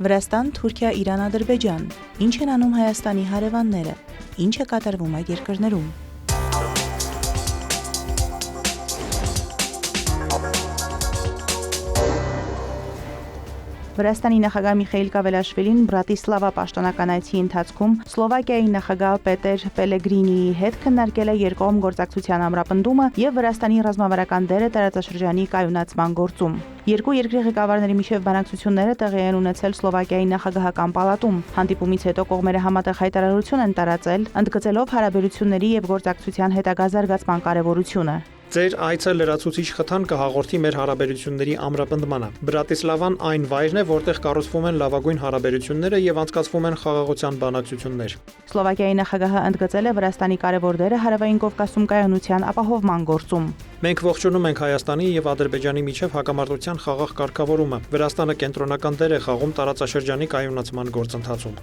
Վրաստան, Թուրքիա, Իրան, Ադրբեջան։ Ինչ են անում Հայաստանի հարևանները։ Ինչ է կատարվում այդ երկրներում։ Վրաստանի նախագահ Միխայիլ Կավելաշվիլին Բրատիսլավա պաշտոնական այցի ընթացքում Սլովակիայի նախագահ Պետեր Պելեգրինիի հետ քննարկել է երկկողմ գործակցության ամրապնդումը եւ Վրաստանի ռազմավարական դերը տարածաշրջանի կայունացման գործում։ Երկու երկրի ղեկավարների միջև բանակցությունները տեղի են ունեցել Սլովակիայի նախագահական պալատում։ Հանդիպումից հետո կողմերը համատեղ հայտարարություն են տարածել, ընդգծելով հարաբերությունների եւ գործակցության հետագա զարգացման կարեւորությունը։ Ձեր այցը լրացուցիչ խթան կհաղորդի մեր հարաբերությունների ամրապնդմանը։ Բրատիսլավան այն վայրն է, որտեղ կառուցվում են լավագույն հարաբերությունները եւ անցկացվում են խաղաղության բանակցություններ։ Սլովակիայի նախագահը ընդգծել է Վրաստանի կարևոր դերը Հարավային Կովկասում կայունության ապահովման գործում։ Մենք ողջունում ենք Հայաստանի եւ Ադրբեջանի միջև հակամարտության խաղաղ կարգավորումը։ Վրաստանը կենտրոնական դեր է խաղում տարածաշրջանի կայունացման գործընթացում։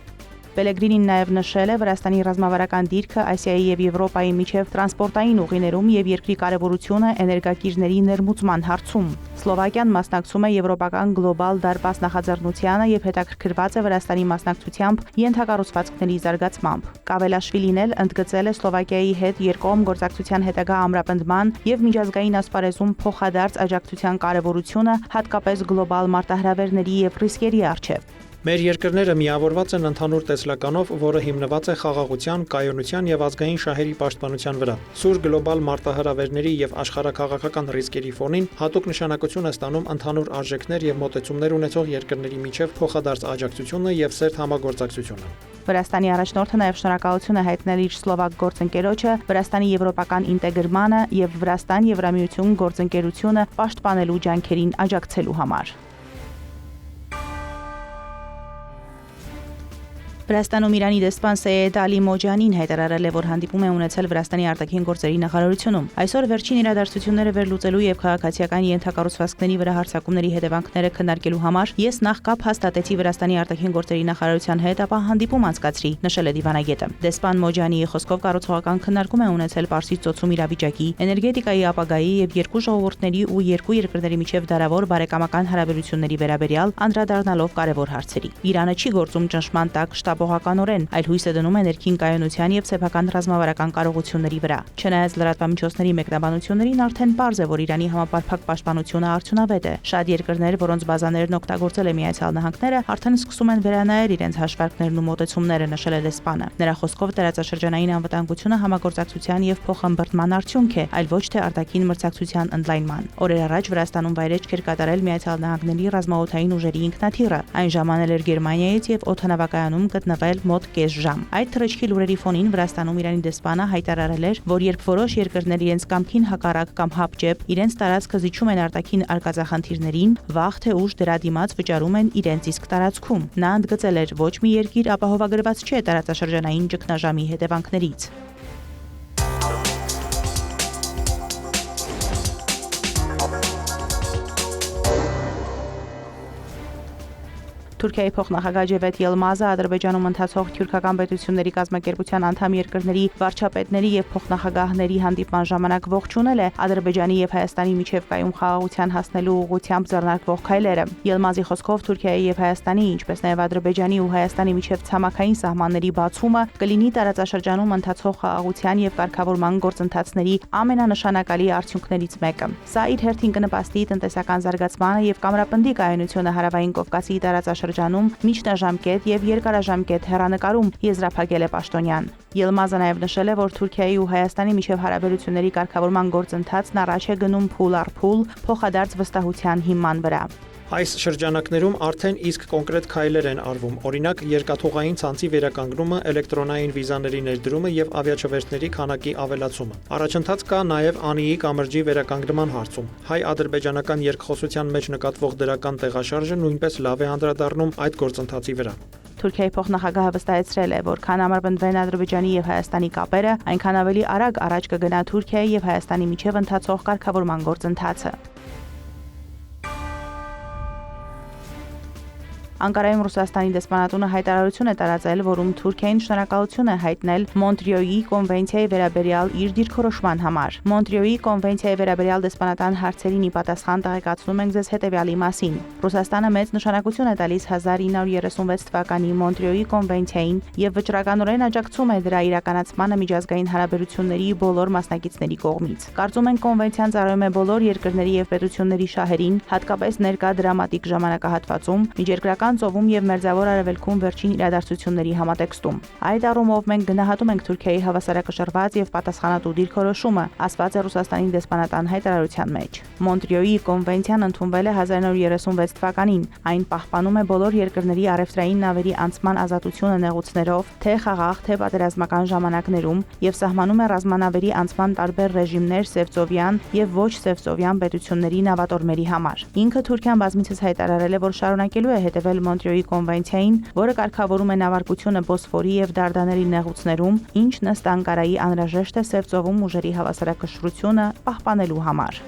Պելեգրինին նաև նշել է Վրաստանի ռազմավարական դիրքը Ասիայի եւ Եվրոպայի միջև տրանսպորտային ուղիներում եւ երկրի կարեւորությունը էներգակիրների ներմուծման հարցում։ Սլովակիան մասնակցում է եվրոպական գլոբալ դարպաս նախաձեռնությանը եւ հետաքրքրված է Վրաստանի մասնակցությամբ ենթակառուցվածքների զարգացմամբ։ Կավելաշվիլին էլ ընդգծել է Սլովակիայի հետ երկկողմ գործակցության հետագա ամրապնդման եւ միջազգային ասպարեզում փոխադարձ աջակցության կարեւորությունը, հատկապես գլոբալ մարտահրավերների եւ ռիսկերի առջեւ։ Մեր երկրները միավորված են ընդհանուր տեսլականով, որը հիմնված է խաղաղության, կայունության եւ ազգային շահերի պաշտպանության վրա։ Սուր գլոբալ մարտահրավերների եւ աշխարհաքաղաքական ռիսկերի ֆոնին հատուկ նշանակություն է ստանում ընդհանուր արժեքներ եւ մոտեցումներ ունեցող երկրների միջև փոխադարձ աջակցությունը եւ սերտ համագործակցությունը։ Վրաստանի առաջնորդը նաև շնորհակալություն է հայտնել իր սլովակ գործընկերոջը Վրաստանի եվրոպական ինտեգրմանը եւ Վրաստան-Եվրամիություն գործընկերությունը պաշտպանելու ջանքերին աջակցելու համար։ Վրաստանում Իրանի դեսպան Սեյեդ Ալի Մոջանին հայտարարել է, որ հանդիպում է ունեցել Վրաստանի արտաքին գործերի նախարարությունում։ Այսօր վերջին իրադարձությունները վերլուծելու եւ քաղաքացիական ենթակառուցվածքների վրա հարձակումների հետևանքները քննարկելու համար ես նախ կապ հաստատեցի Վրաստանի արտաքին գործերի նախարարության հետ, ապա հանդիպում անցկացրի, նշել է դիվանագետը։ Դեսպան Մոջանիի խոսքով կառուցողական քննարկում է ունեցել Պարսից ծոցում իրավիճակի, էներգետիկայի ապագայի եւ երկու ժողովուրդների ու երկու երկրների միջև դարավոր բարեկամական հարաբերությունների վերաբերյալ անդրադառնալով կարևոր հարցերի։ Իրանը չի գործում ճնշման տակ ապողականորեն, այլ հույս է դնում է ներքին կայունության եւ սեփական ռազմավարական կարողությունների վրա։ Չնայած լրատվամիջոցների մեկնաբանություններին արդեն պարզ է, որ Իրանի համապարփակ պաշտպանությունը արդյունավետ է։ Շատ երկրներ, որոնց բազաներն օգտագործել է Միացյալ Նահանգները, արդեն սկսում են վերանայել իրենց հաշվարկներն ու մոտեցումները, նշել է դեսպանը։ Նրա խոսքով տարածաշրջանային անվտանգությունը համագործակցության եւ փոխըմբռնման արդյունք է, այլ ոչ թե արտաքին մրցակցության ընդլայնման։ Օրեր առաջ Վրաստանում վայրեջք էր կատարել Միացյալ Նահանգների ռազմաօդային ուժերի ինքնաթիռը։ Այն ժամանել էր Գերմանիայից եւ օդանավակայանում գտնվել մոտ կես ժամ։ Այդ թռիչքի լուրերի ֆոնին Վրաստանում Իրանի դեսպանը հայտարարել էր, որ երբ որոշ երկրներ իրենց կամքին հակառակ կամ հապճեպ իրենց տարածքը զիջում են արտաքին արկածախնդիրներին, վաղ թե ուշ դրա դիմաց վճարում են իրենց իսկ տարածքում։ Նա ընդգծել էր, ոչ մի երկիր ապահովագրված չէ տարածաշրջանային ճգնաժամի հետևանքներից։ Թուրքիայի փոխնախագահ Ջևեթ Ելմազը Ադրբեջանում ընթացող թյուրքական պետությունների կազմակերպության անդամ երկրների վարչապետների եւ փոխնախագահների հանդիպման ժամանակ ողջունել է Ադրբեջանի եւ Հայաստանի միջև կայուն խաղաղության հասնելու ուղղությամբ ձեռնարկվող քայլերը։ Ելմազի խոսքով Թուրքիայի եւ Հայաստանի, ինչպես նաեւ Ադրբեջանի ու Հայաստանի միջև ցամաքային սահմանների բացումը կլինի տարածաշրջանում ընթացող խաղաղության եւ կարգավորման գործընթացների ամենանշանակալի արդյունքներից մեկը։ Սա իր հերթին կնպաստի տնտեսական զարգացմանը եւ կամրապնդի կայունությունը Հարավային Կովկասի տարածաշրջանում միջնաժամկետ եւ երկարաժամկետ հեռանկարում, եզրափակել է պաշտոնյան։ Ելմազը նաև նշել է, որ Թուրքիայի ու Հայաստանի միջև հարաբերությունների կարգավորման գործընթացն առաջ է գնում փուլ առ փուլ, փոխադարձ վստահության հիման վրա։ Այս շրջանակներում արդեն իսկ կոնկրետ քայլեր են արվում, օրինակ երկաթուղային ցանցի վերականգնումը, էլեկտրոնային վիզաների ներդրումը եւ ավիաչվերթների քանակի ավելացումը։ Առաջընթաց կա նաեւ Անիի կամրջի վերականգնման հարցում։ Հայ-ադրբեջանական երկխոսության մեջ նկատվող դրական տեղաշարժը նույնպես լավ է անդրադառնում այդ գործընթացի վրա։ Թուրքիայի փոխնախագահը վստահեցրել է, որ քան ամրապնդվեն Ադրբեջանի եւ Հայաստանի կապերը, այնքան ավելի արագ առաջ կգնա Թուրքիայի եւ Հայաստանի միջև ընթացող կարգավորման գործընթացը։ Անկարայում Ռուսաստանի դեսպանատունը հայտարարություն է տարածել, որում Թուրքիային շնորհակալություն է հայտնել Մոնտրեոյի կոնվենցիայի վերաբերյալ իր դիրքորոշման համար։ Մոնտրեոյի կոնվենցիայի վերաբերյալ դեսպանատան հարցերին ի պատասխան տեղեկացնում ենք ձեզ հետևյալի մասին։ Ռուսաստանը մեծ նշանակություն է տալիս 1936 թվականի Մոնտրեոյի կոնվենցիային եւ վճռականորեն աջակցում է դրա իրականացմանը միջազգային հարաբերությունների բոլոր մասնակիցների կողմից։ Կարծում ենք կոնվենցիան ծառայում է բոլոր երկրների եւ պետությունների շահերին, հատկապես ներկա դրամատիկ ժամանակահատվածում, միջերկրական ծովում եւ Մերձավոր Արևելքում վերջին իրադարձությունների համատեքստում։ Այդ առումով մենք գնահատում ենք Թուրքիայի հավասարակշռված եւ պատասխանատու դիրքորոշումը, ասված է Ռուսաստանի դեսպանատան հայտարարության մեջ։ Մոնտրեոյի կոնվենցիան ընդունվել է 1936 թվականին։ Այն պահպանում է բոլոր երկրների առևտրային նավերի անցման ազատությունը նեղուցներով, թե խաղաղ, թե պատերազմական ժամանակներում եւ սահմանում է ռազմանավերի անցման տարբեր ռեժիմներ սևծովյան եւ ոչ սևծովյան պետությունների նավատորմերի համար։ Ինքը Թուրքիան բազմիցս հայտարարել է, որ շարունակելու է հետևել Մոնտրեոյի կոնվենցիային, որը կարգավորում է նավարկությունը Բոսֆորի եւ Դարդաների նեղուցներում, ինչն ըստ Անկարայի անհրաժեշտ է Սևծովում ուժերի հավասարակշռությունը պահպանելու համար։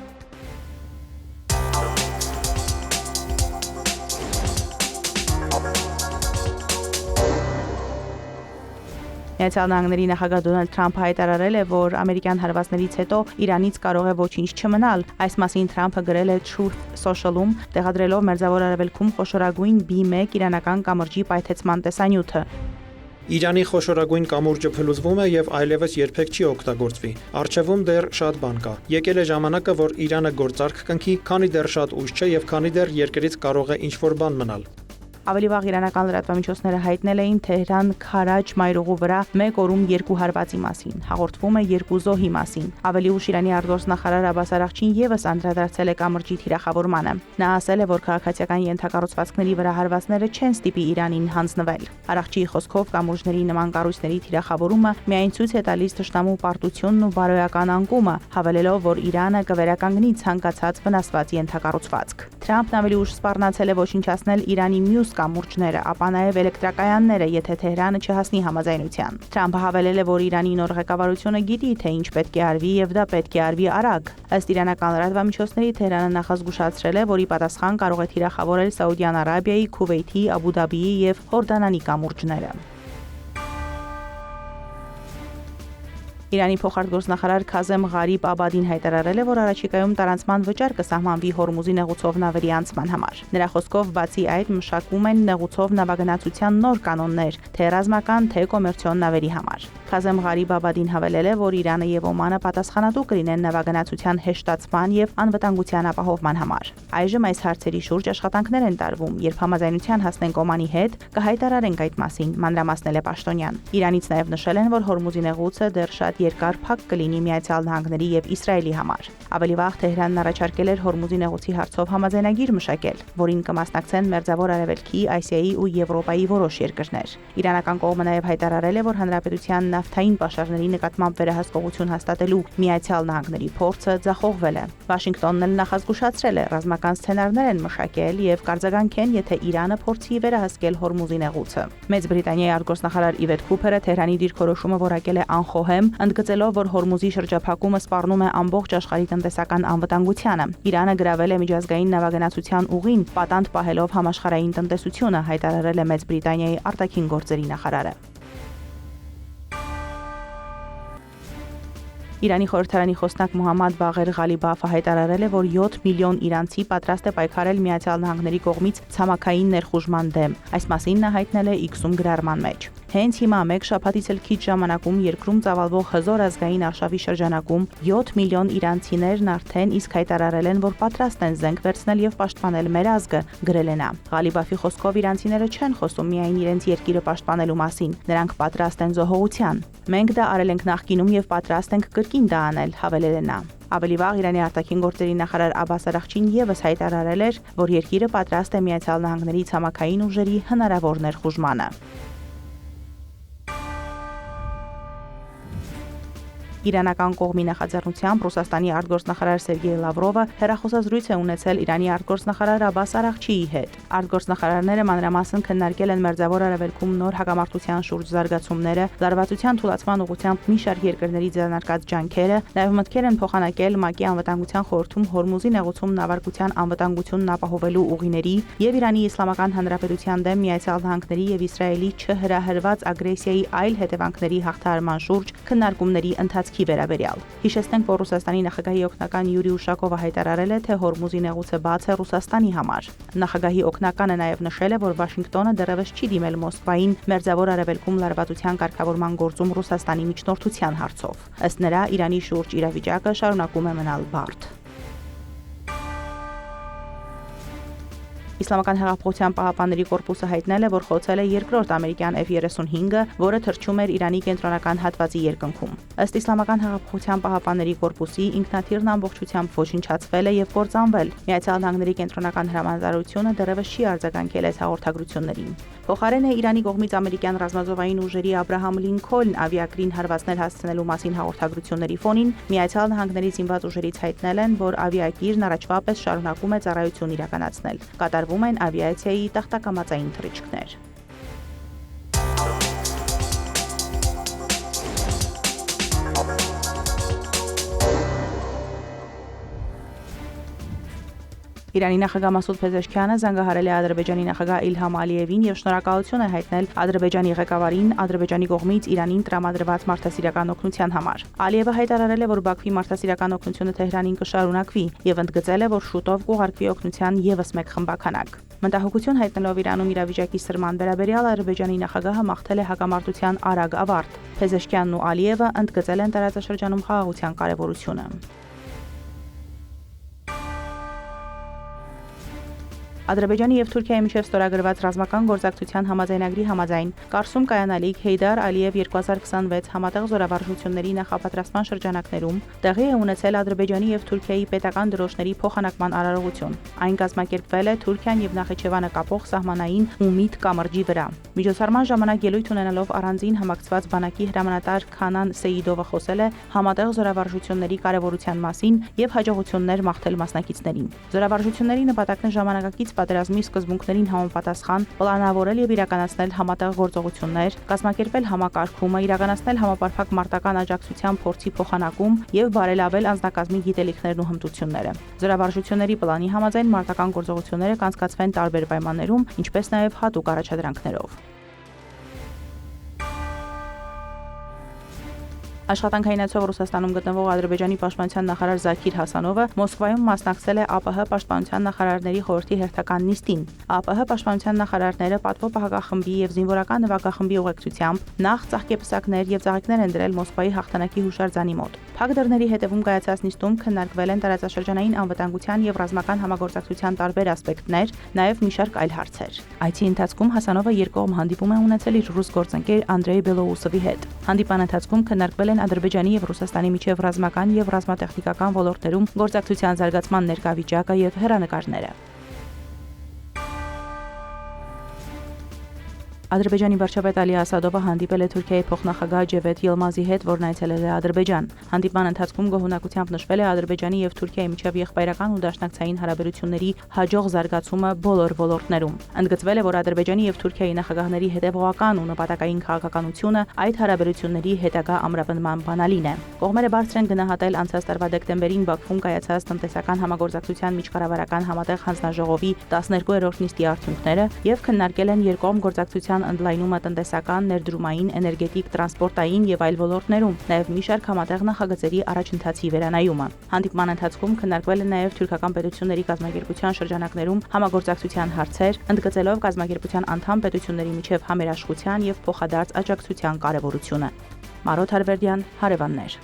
Միացյալ Նահանգների նախագահ Դոնալդ Թրամփը հայտարարել է, որ ամերիկյան հարվածներից հետո Իրանից կարող է ոչինչ չմնալ։ Այս մասին Թրամփը գրել է Truth Social-ում, տեղադրելով Մերձավոր Արևելքում խոշորագույն B1 իրանական կամրջի պայթեցման տեսանյութը։ Իրանի խոշորագույն կամուրջը փլուզվում է եւ այլևս երբեք չի օգտագործվի։ Արխիվում դեռ շատ բան կա։ Եկել է ժամանակը, որ Իրանը գործարք կնքի, քանի դեռ շատ ուշ չէ եւ քանի դեռ երկրից կարող է ինչ-որ բան մնալ։ Ավելի վաղ իրանական լրատվամիջոցները հայտնել էին Թեհրան Քարաջ մայրուղու վրա մեկ օրում 2 հարվածի մասին, հաղորդվում է 2 զոհի մասին։ Ավելի ուշ Իրանի արտգործնախարար Աբբաս Արաղչին եւս անդրադարձել է կամրջի թիրախավորմանը։ Նա ասել է, որ քաղաքացիական ենթակառուցվածքների վրա հարվածները չեն ստիպի Իրանին հանձնվել։ Արաղչիի խոսքով կամուրջների նման կառույցների թիրախավորումը միայն ցույց է տալիս թշնամու պարտությունն ու բարոյական անկումը, հավելելով, որ Իրանը կվերականգնի ցանկացած վնասված ենթակառուցվածք։ Թրամփն ավելի ուշ սպառնացել է ոչնչացնել Իրանի մյուս կամուրջները, ապա նաև էլեկտրակայանները, եթե Թեհրանը չհասնի համաձայնության։ Թրամփը հավելել է, որ Իրանի նոր ղեկավարությունը գիտի, թե ինչ պետք է արվի եւ դա պետք է արվի արագ։ Ըստ իրանական լրատվամիջոցների Թեհրանը նախազգուշացրել է, որ ի պատասխան կարող է թիրախավորել Սաուդյան Արաբիայի, Քուվեյթի, Աբու Դաբիի եւ Հորդանանի կամուրջները։ Իրանի փոխարտգործնախարար Քազեմ Ղարիբ Աբադին հայտարարել է, որ առաջիկայում տարանցման վճար կսահմանվի Հորմուզի նեղուցով նավերի անցման համար։ Նրա խոսքով, բացի այդ, մշակում են նեղուցով նավագնացության նոր կանոններ, թե ռազմական, թե կոմերցիոն նավերի համար։ Քազեմ Ղարիբ Աբադին հավելել է, որ Իրանը եւ Օմանը պատասխանատու կլինեն նավագնացության հեշտացման եւ անվտանգության ապահովման համար։ Այժմ այս հարցերի շուրջ աշխատանքներ են տարվում, երբ համաձայնության հասնենք Օմանի հետ, կհայտարարենք այդ մասին, մանրամասնել է Պաշտոնյան։ Իրանից նաեւ նշել են, որ Հորմուզի նեղուցը դեռ շատ երկար փակ կլինի Միացյալ Նահանգների եւ Իսրայելի համար։ Ավելի վաղ Թեհրանն առաջարկել էր Հորմուզի նեղուցի հարցով համաձայնագիր մշակել, որին կմասնակցեն Մերձավոր Արևելքի, Ասիայի ու Եվրոպայի որոշ երկրներ։ Իրանական կողմը նաեւ հայտարարել է, որ հանրապետության նավթային պաշարների նկատմամբ վերահսկողություն հաստատելու Միացյալ Նահանգների փորձը ձախողվել է։ Վաշինգտոնն էլ նախազգուշացրել է, ռազմական սցենարներ են մշակել եւ կարձագանքեն, եթե Իրանը փորձի վերահսկել Հորմուզի նեղուցը։ Մեծ Բրիտանիայի արտգործնախարար Իվետ Քուփերը Թեհրանի դիրքորոշումը որակել է անխոհեմ, ընդգծելով, որ Հորմուզի շրջափակումը սպառնում է ամբողջ աշխարհի տնտեսական անվտանգությանը։ Իրանը գրավել է միջազգային նավագնացության ուղին, պատանդ պահելով համաշխարհային տնտեսությունը, հայտարարել է Մեծ Բրիտանիայի արտաքին գործերի նախարարը։ Իրանի խորհրդարանի խոսնակ Մոհամմադ Բաղեր Ղալիբաֆը հայտարարել է, որ 7 միլիոն իրանցի պատրաստ է պայքարել Միացյալ Նահանգների կողմից ցամաքային ներխուժման դեմ։ Այս մասին նա հայտնել է X-ում գրառման մեջ։ Հենց հիմա մեկ շաբաթից էլ քիչ ժամանակում երկրում ծավալվող հզոր ազգային արշավի շրջանակում 7 միլիոն իրանցիներն արդեն իսկ հայտարարել են, որ պատրաստ են զենք վերցնել եւ պաշտպանել մեր ազգը, գրել է նա։ Ղալիբաֆի խոսքով իրանցիները չեն խոսում միայն իրենց երկիրը պաշտպանելու մասին, նրանք պատրաստ են զոհողության։ Մենք դա արել ենք նախկինում եւ պատրաստ ենք կրկին դա անել, հավելել է նա։ Ավելի վաղ Իրանի արտաքին գործերի նախարար Աբբաս Արաղչին եւս հայտարարել էր, որ երկիրը պատրաստ է Միացյալ Նահանգների ցամաքային ուժերի հնարավոր ներխուժմանը։ Իրանական կողմի նախաձեռնությամբ Ռուսաստանի արտգործնախարար Սերգեյ Լավրովը հեռախոսազրույց է ունեցել Իրանի արտգործնախարար Աբբաս Արաղչիի հետ։ Արտգործնախարարները մանրամասն քննարկել են Մերձավոր Արևելքում նոր հակամարտության շուրջ զարգացումները, լարվածության թուլացման ուղղությամբ մի շարք երկրների ձեռնարկած ջանքերը, նաև մտքեր են փոխանակել ՄԱԿ-ի անվտանգության խորհրդում Հորմուզի նեղուցում նավարկության անվտանգությունն ապահովելու ուղիների եւ Իրանի Իսլամական Հանրապետության դեմ Միացյալ Նահանգների եւ Իսրայելի չհրահրված ագրեսիայի այլ հետևանքների հաղթահարման շուրջ քննարկումների ընթացքի վերաբերյալ։ Հիշեցնենք, որ Ռուսաստանի նախագահի օգնական Յուրի Ուշակովը հայտարարել է, թե Հորմուզի նեղուցը բաց է Ռուսաստանի համար։ Նախագահի օգնականը նաև նշել է, որ Վաշինգտոնը դեռևս չի դիմել Մոսկվային Մերձավոր Արևելքում լարվածության կարգավորման գործում Ռուսաստանի միջնորդության հարցով։ Ըստ նրա, Իրանի շուրջ իրավիճակը շարունակում է մնալ բարդ։ Իսլամական հեղափոխության պահապանների կորպուսը հայտնել է, որ խոցել է երկրորդ ամերիկյան F-35-ը, որը թռչում էր Իրանի կենտրոնական հատվածի երկնքում։ Ըստ Իսլամական հեղափոխության պահապանների կորպուսի ինքնաթիռն ամբողջությամբ ոչնչացվել է եւ կործանվել։ Միացյալ Նահանգների կենտրոնական հրամանատարությունը դեռևս չի արձագանքել այս հաղորդագրություններին։ Փոխարեն է Իրանի կողմից ամերիկյան ռազմազովային ուժերի Աբրահամ Լինքոլն ավիակրին հարվածներ հասցնելու մասին հաղորդագրությունների ֆոնին Միացյալ Նահանգների զինված ուժերից հայտնել են, որ ավիակիրն առաջվա պես շարունակում է ծառայություն իրականացնել։ Կատարվում են ավիացիայի տախտակամածային թռիչքներ։ Իրանի նախագահ Մասուդ Փեզեշքյանը զանգահարել է Ադրբեջանի նախագահ Իլհամ Ալիևին եւ շնորհակալություն է հայտնել Ադրբեջանի ղեկավարին Ադրբեջանի կողմից Իրանին տրամադրված մարդասիրական օգնության համար։ Ալիևը հայտարարել է, որ Բաքվի մարդասիրական օգնությունը Թեհրանին կշարունակվի եւ ընդգծել է, որ շուտով կուղարկվի օգնության եւս մեկ խմբականակ։ Մտահոգություն հայտնելով Իրանում իրավիճակի սրման վերաբերյալ Ադրբեջանի նախագահը մաղթել է հակամարտության արագ ավարտ։ Փեզեշքյանն ու Ալիևը ընդգծել են տարածաշրջանում խաղաղության կարեւորությունը։ Ադրբեջանի եւ Թուրքիայի միջև ստորագրված ռազմական գործակցության համաձայնագրի համաձայն Կարսում կայանալիք Հեյդար Ալիև 2026 համատեղ զորավարժությունների նախապատրաստման շրջանակներում տեղի է ունեցել Ադրբեջանի եւ Թուրքիայի պետական դրոշների փոխանակման արարողություն։ Այն կազմակերպվել է Թուրքիան եւ Նախիջևանը կապող սահմանային Ումիդ կամրջի վրա։ Միջոցառման ժամանակ ելույթ ունենալով առանձին համակցված բանակի հրամանատար Քանան Սեյիդովը խոսել է համատեղ զորավարժությունների կարևորության մասին եւ հաջողություններ մաղթել մասնակիցներին։ Զորավարժությունների նպատակն է ժամանակակից պատերազմի սկզբունքներին համապատասխան պլանավորել եւ իրականացնել համատեղ գործողություններ, կազմակերպել համակարգումը, իրականացնել համապարփակ մարտական աջակցության փորձի փոխանակում եւ բարելավել անձնակազմի գիտելիքներն ու հմտությունները։ Զորավարժությունների պլանի համաձայն մարտական գործողությունները կանցկացվեն տարբեր պայմաններում, ինչպես նաեւ հատուկ առաջադրանքներով։ Աշխատանքայինացող Ռուսաստանում գտնվող Ադրբեջանի պաշտպանության նախարար Զաքիր Հասանովը Մոսկվայում մասնակցել է ԱՊՀ պաշտպանության նախարարների խորհրդի հերթական նիստին։ ԱՊՀ պաշտպանության նախարարները պատվո պահակախմբի եւ զինվորական նվագախմբի ուղեկցությամբ նախ ծաղկեպսակներ եւ ծաղիկներ են դրել Մոսկվայի հաղթանակի հուշարձանի մոտ։ Փակ դռների հետևում կայացած նիստում քննարկվել են տարածաշրջանային անվտանգության եւ ռազմական համագործակցության տարբեր ասպեկտներ, նաեւ մի շարք այլ հարցեր։ Այցի ընթացքում Հասանովը երկկողմ հանդիպում է ունեցել իր ռուս գործընկեր Անդրեյ Բելոուսովի հետ։ Հանդիպան ընթացքում քննարկվել են Ադրբեջանի եւ Ռուսաստանի միջև ռազմական եւ ռազմատեխնիկական ոլորտներում գործակցության զարգացման ներկայավիճակը եւ հեռանկարները։ Ադրբեջանի վարչապետ Ալի Ասադովը հանդիպել է Թուրքիայի փոխնախագահ Ջևեդ Յիլմազի հետ, որն այցելել է Ադրբեջան։ Հանդիպման ընթացքում գոհունակությամբ նշվել է Ադրբեջանի եւ Թուրքիայի միջև եղբայրական ու դաշնակցային հարաբերությունների հաջող զարգացումը բոլոր ոլորտներում։ Ընդգծվել է, որ Ադրբեջանի եւ Թուրքիայի նախագահների հետևողական ու նպատակային քաղաքականությունը այդ հարաբերությունների հետագա ամրապնդման բանալին է։ Կողմերը բարձր են գնահատել անցած տարվա դեկտեմբերին Բաքվում կայացած տնտեսական համագործակցության միջկառավարական համատեղ հանձնաժողովի 12-րդ նիստի արդյունքները եւ քննարկել են երկկողմ գործակցության ընդլայնումը տնտեսական, ներդրումային, էներգետիկ, տրանսպորտային եւ այլ ոլորտներում, նաեւ մի շարք համատեղ նախագծերի առաջընթացի վերանայումը։ Հանդիպման ընթացքում քննարկվել են նաեւ թուրքական պետությունների կազմակերպության շրջանակներում համագործակցության հարցեր, ընդգծելով կազմակերպության անդամ պետությունների միջև համերաշխության եւ փոխադարձ աջակցության կարեւորությունը։ Մարոթ Հարվերդյան, Հարևաններ։